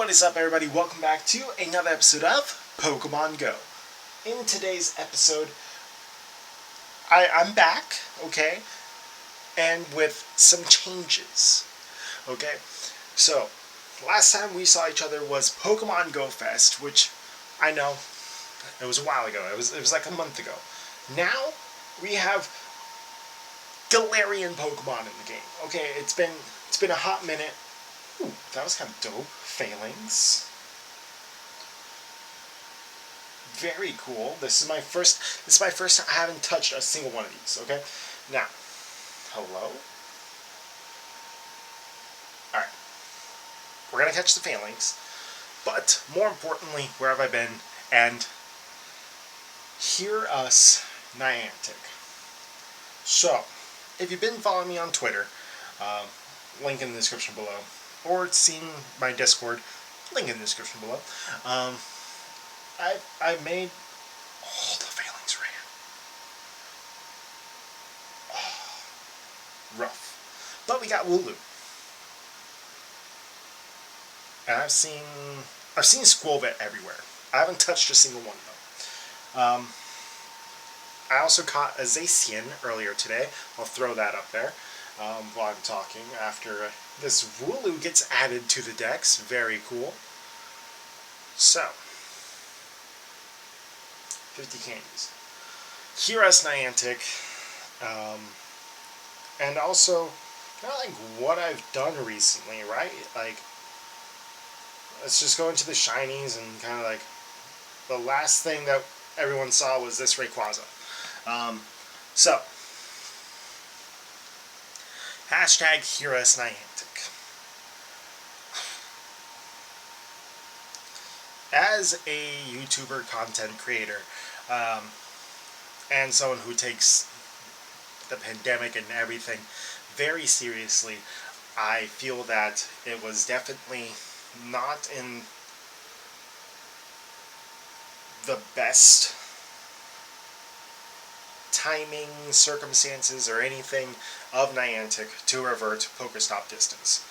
What is up, everybody? Welcome back to another episode of Pokemon Go. In today's episode, I'm back, okay, and with some changes, okay? So, last time we saw each other was Pokemon Go Fest, which I know it was a while ago. It was like a month ago. Now we have Galarian Pokemon in the game. Okay, it's been a hot minute. Ooh, that was kind of dope. Phalanx. Very cool. This is my first time. I haven't touched a single one of these, okay? Now, hello? Alright. We're gonna catch the Phalanx. But, more importantly, where have I been? And hear us, Niantic. So, if you've been following me on Twitter, link in the description below, or seen my Discord, link in the description below, I made... Oh, the Phalanx ran. Oh, rough. But we got Wooloo. And I've seen Squolvet everywhere. I haven't touched a single one though. I also caught a Zacian earlier today. I'll throw that up there while I'm talking after this Wooloo gets added to the decks. Very cool. So, 50 candies. Hear us, Niantic. And also, kind of like what I've done recently, right? Like, let's just go into the Shinies and kind of like, the last thing that everyone saw was this Rayquaza. So, hashtag Hear Us Niantic. As a YouTuber content creator, and someone who takes the pandemic and everything very seriously, I feel that it was definitely not in the best timing, circumstances, or anything of Niantic to revert Pokestop distance.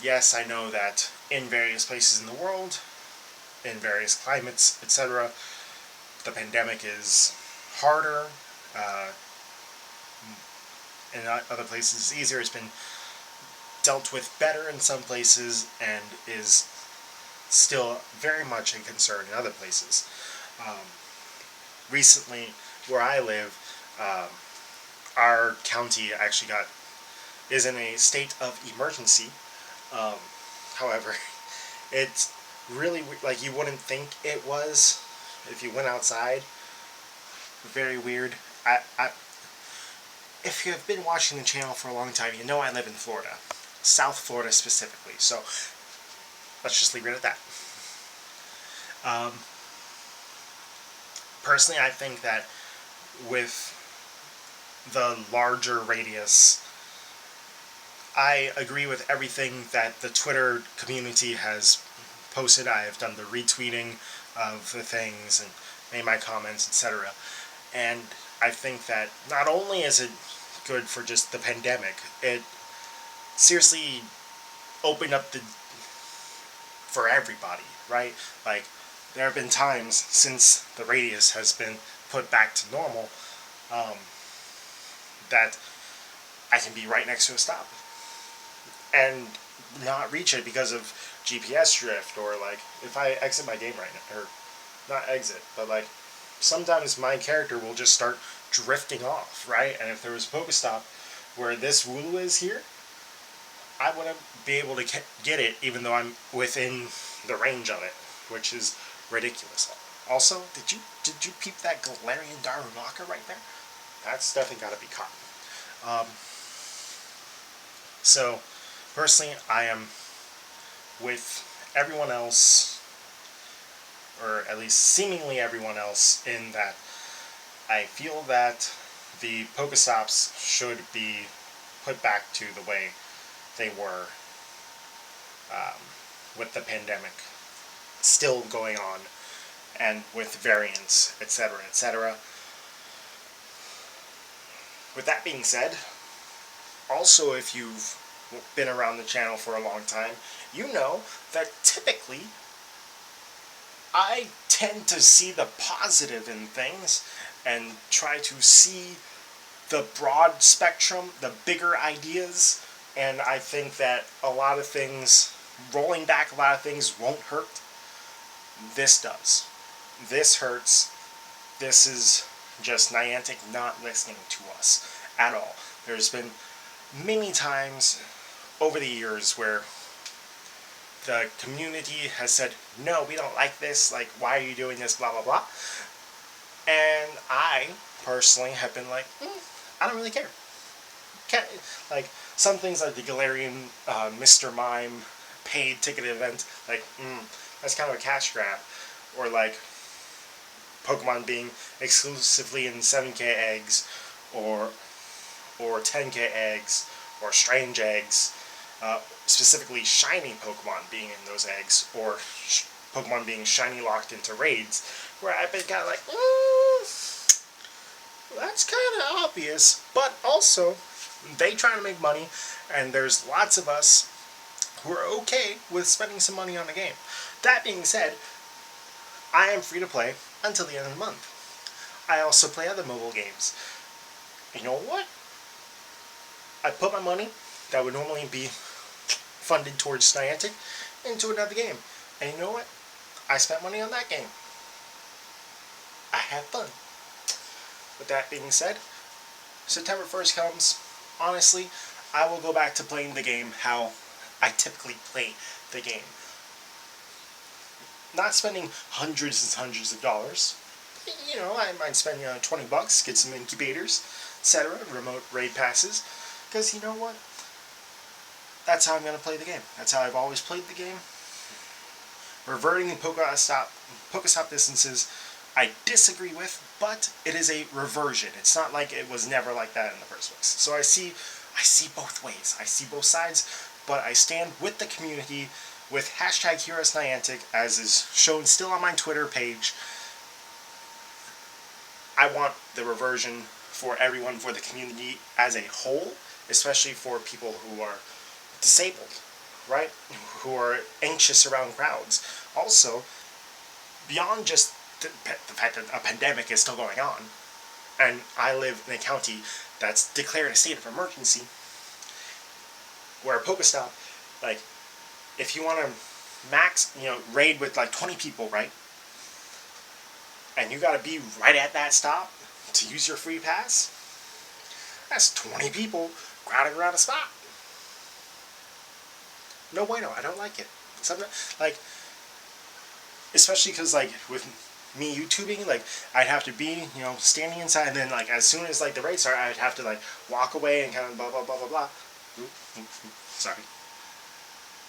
Yes, I know that in various places in the world, in various climates, etc., the pandemic is harder. In other places it's easier. It's been dealt with better in some places and is still very much a concern in other places. Recently, where I live, our county actually is in a state of emergency. However, it's really like you wouldn't think it was if you went outside. Very weird. If you have been watching the channel for a long time, you know I live in Florida, South Florida specifically. So let's just leave it at that. Personally, I think that with the larger radius, I agree with everything that the Twitter community has posted. I have done the retweeting of the things and made my comments, etc. And I think that not only is it good for just the pandemic, it seriously opened up for everybody, right? Like, there have been times since the radius has been put back to normal that I can be right next to a stop and not reach it because of GPS drift, or like if I exit my game right now, or not exit, but like sometimes my character will just start drifting off, right? And if there was a Pokestop where this Wooloo is here, I wouldn't be able to get it even though I'm within the range of it, which is ridiculous. Also, did you peep that Galarian Darumaka right there? That's definitely got to be caught. So, personally, I am with everyone else, or at least seemingly everyone else, in that I feel that the Pokestops should be put back to the way they were with the pandemic still going on, and with variants, etc., etc. With that being said, also if you've been around the channel for a long time, you know that typically I tend to see the positive in things and try to see the broad spectrum, the bigger ideas, and I think that a lot of things, rolling back a lot of things won't hurt. This does. This hurts. This is just Niantic not listening to us at all. There's been many times over the years where the community has said, no, we don't like this, like, why are you doing this, blah, blah, blah. And I, personally, have been like, I don't really care. Like, some things like the Galarian Mr. Mime paid ticket event, like, that's kind of a cash grab. Or, like, Pokemon being exclusively in 7K eggs, or 10K eggs, or strange eggs, specifically shiny Pokemon being in those eggs, or Pokemon being shiny locked into raids, where I've been kind of like, that's kind of obvious, but also, they trying to make money, and there's lots of us who are okay with spending some money on the game. That being said, I am free to play until the end of the month. I also play other mobile games. You know what? I put my money that would normally be funded towards Niantic into another game. And you know what? I spent money on that game. I had fun. With that being said, September 1st comes. Honestly, I will go back to playing the game how I typically play the game. Not spending hundreds and hundreds of dollars. You know, I might spend $20, get some incubators, etc., remote raid passes, because you know what? That's how I'm going to play the game. That's how I've always played the game. Reverting Pokestop distances, I disagree with, but it is a reversion. It's not like it was never like that in the first place. So I see both ways. I see both sides, but I stand with the community with hashtag HeroesNiantic, as is shown still on my Twitter page. I want the reversion for everyone, for the community as a whole, especially for people who are disabled, right? Who are anxious around crowds. Also, beyond just the fact that a pandemic is still going on, and I live in a county that's declared a state of emergency, where a Pokestop, like, if you want to max, raid with like 20 people, right? And you gotta be right at that stop to use your free pass, that's 20 people crowding around a spot. No bueno, I don't like it. Like, especially because, like, with me YouTubing, like, I'd have to be, standing inside, and then, like, as soon as, like, the raid started, I'd have to, like, walk away and kind of blah, blah, blah, blah, blah. Sorry.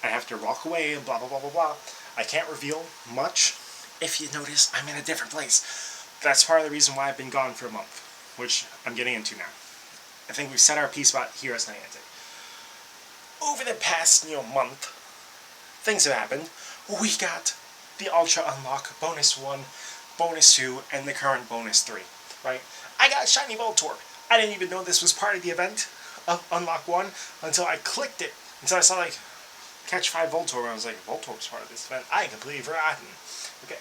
I'd have to walk away and blah, blah, blah, blah, blah. I can't reveal much. If you notice, I'm in a different place. That's part of the reason why I've been gone for a month, which I'm getting into now. I think we've set our piece about Heroes Niantic. Over the past, month, things have happened. We got the Ultra Unlock Bonus 1, Bonus 2, and the current Bonus 3, right? I got Shiny Voltorb. I didn't even know this was part of the event of Unlock 1 until I clicked it. Until I saw, like, Catch 5 Voltorb, and I was like, Voltorb's part of this event. I had completely forgotten. Okay.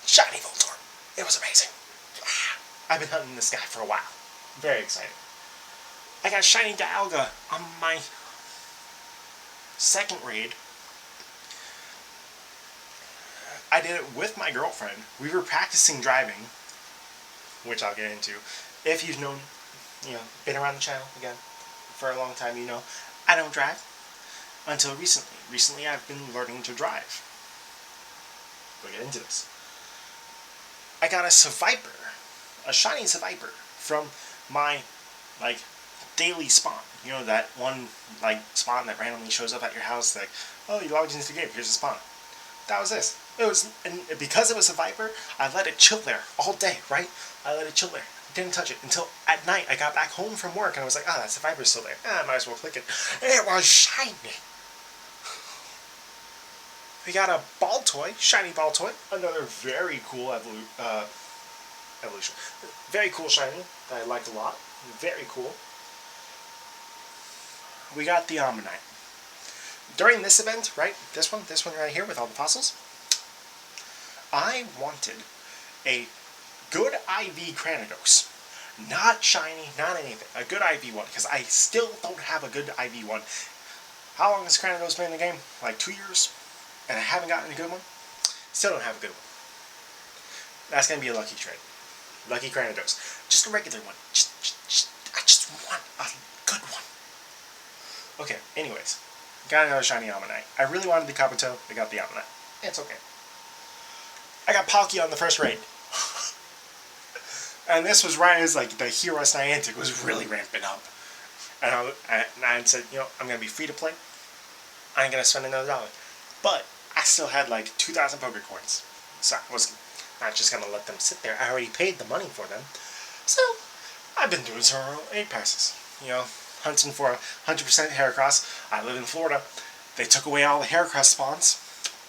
Shiny Voltorb. It was amazing. I've been hunting this guy for a while. Very excited. I got Shiny Dialga on my second raid. I did it with my girlfriend. We were practicing driving, which I'll get into. If you've known, been around the channel again for a long time, I don't drive until recently. Recently, I've been learning to drive. We'll get into this. I got a Seviper, a shiny Seviper, from my, daily spawn. That one, spawn that randomly shows up at your house, like, oh, you logged into the game, here's a spawn. That was this. And because it was a Viper, I let it chill there all day, right? I let it chill there. Didn't touch it until at night I got back home from work, and I was like, that's the Viper still there. I might as well click it. And it was shiny. We got a Baltoy, shiny Baltoy, another very cool evolution. Very cool shiny that I liked a lot. Very cool. we got the Ammonite. During this event, right, this one right here with all the fossils, I wanted a good IV Cranidos. Not shiny, not anything. A good IV one, because I still don't have a good IV one. How long has Cranidos been in the game? Like 2 years? And I haven't gotten a good one? Still don't have a good one. That's going to be a lucky trade. Lucky Cranidos. Just a regular one. I just want a good one. Okay, anyways. Got another shiny Ammonite. I really wanted the Kabuto. I got the Ammonite. It's okay. I got Palkia on the first raid. And this was right as like the Heroes Niantic was really ramping up. And I said, you know, I'm going to be free to play. I ain't going to spend another $1. But I still had like 2,000 Poké Coins. So I was not just going to let them sit there. I already paid the money for them. So I've been doing some 8 passes. You know, hunting for 100% Heracross. I live in Florida. They took away all the Heracross spawns.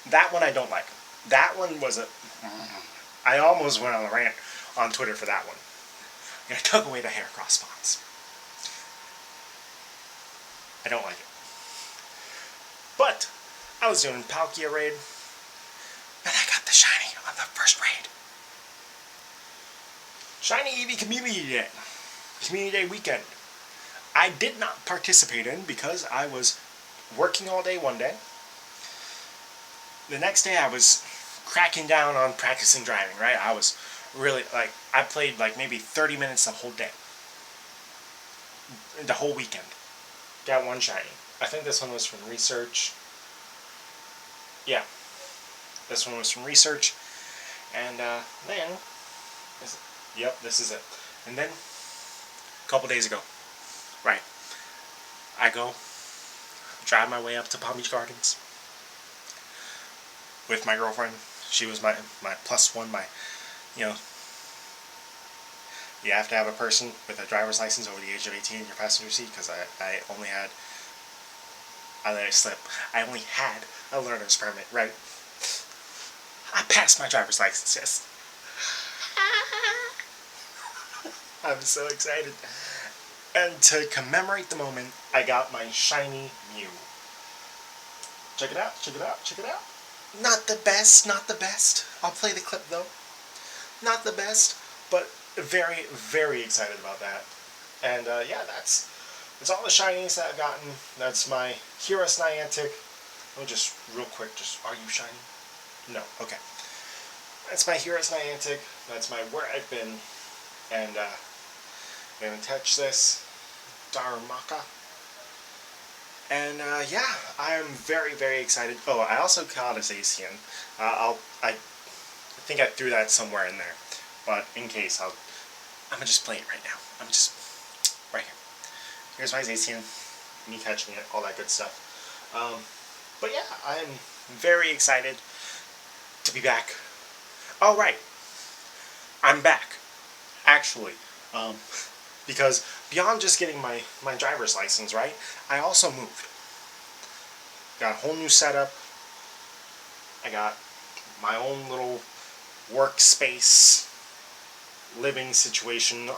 That one I don't like. That one was a... I almost went on a rant on Twitter for that one. They took away the Heracross spawns. I don't like it. But I was doing Palkia raid, and I got the shiny on the first raid. Shiny Eevee Community Day. Community Day weekend. I did not participate in because I was working all day one day. The next day I was cracking down on practicing driving, right? I was really, like, I played like maybe 30 minutes the whole day. The whole weekend. Got one shiny. I think this one was from research. Yeah. This one was from research. And then, yep, this is it. And then, a couple days ago, right, I go, drive my way up to Palm Beach Gardens with my girlfriend. She was my +1, my, you know, you have to have a person with a driver's license over the age of 18 in your passenger seat, because I only had, I let it slip, I only had a learner's permit, right? I passed my driver's license, yes. I'm so excited. And to commemorate the moment, I got my shiny Mew. Check it out, check it out, check it out. Not the best, not the best. I'll play the clip though. Not the best, but very, very excited about that. And yeah, that's all the shinies that I've gotten. That's my Heroes Niantic. Let me just, real quick, just, are you shiny? No, okay. That's my Heroes Niantic. That's my Where I've Been. And I'm going to touch this Darumaka. And yeah, I am very, very excited. Oh, I also caught a Zacian. I think I threw that somewhere in there. But in case, I'm going to just play it right now. I'm just, right here. Here's my Zacian. Me catching it, all that good stuff. But yeah, I am very excited to be back. Oh, right. I'm back. Actually. Because beyond just getting my driver's license, right, I also moved. Got a whole new setup. I got my own little workspace, living situation.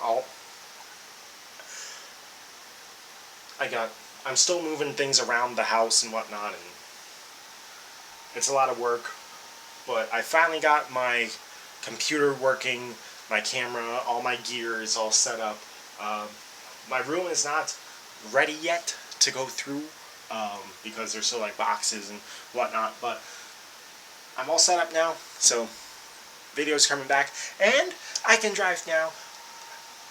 I'm still moving things around the house and whatnot, and it's a lot of work. But I finally got my computer working, my camera, all my gear is all set up. My room is not ready yet to go through because there's still like boxes and whatnot, but I'm all set up now, so videos coming back, and I can drive now.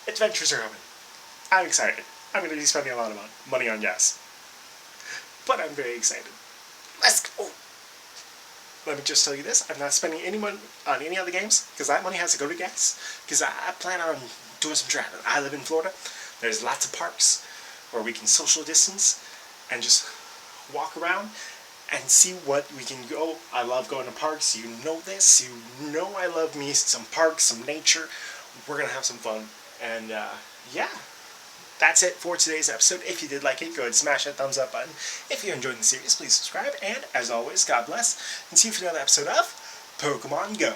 Adventures are coming. I'm excited. I'm going to be spending a lot of money on gas, but I'm very excited. Let's go! Let me just tell you this, I'm not spending any money on any other games, because that money has to go to gas, because I plan on doing some traveling. I live in Florida. There's lots of parks where we can social distance and just walk around and see what we can go. I love going to parks. You know this. You know I love me some parks, some nature. We're going to have some fun. And yeah, that's it for today's episode. If you did like it, go ahead and smash that thumbs up button. If you're enjoying the series, please subscribe. And as always, God bless. And see you for another episode of Pokemon Go.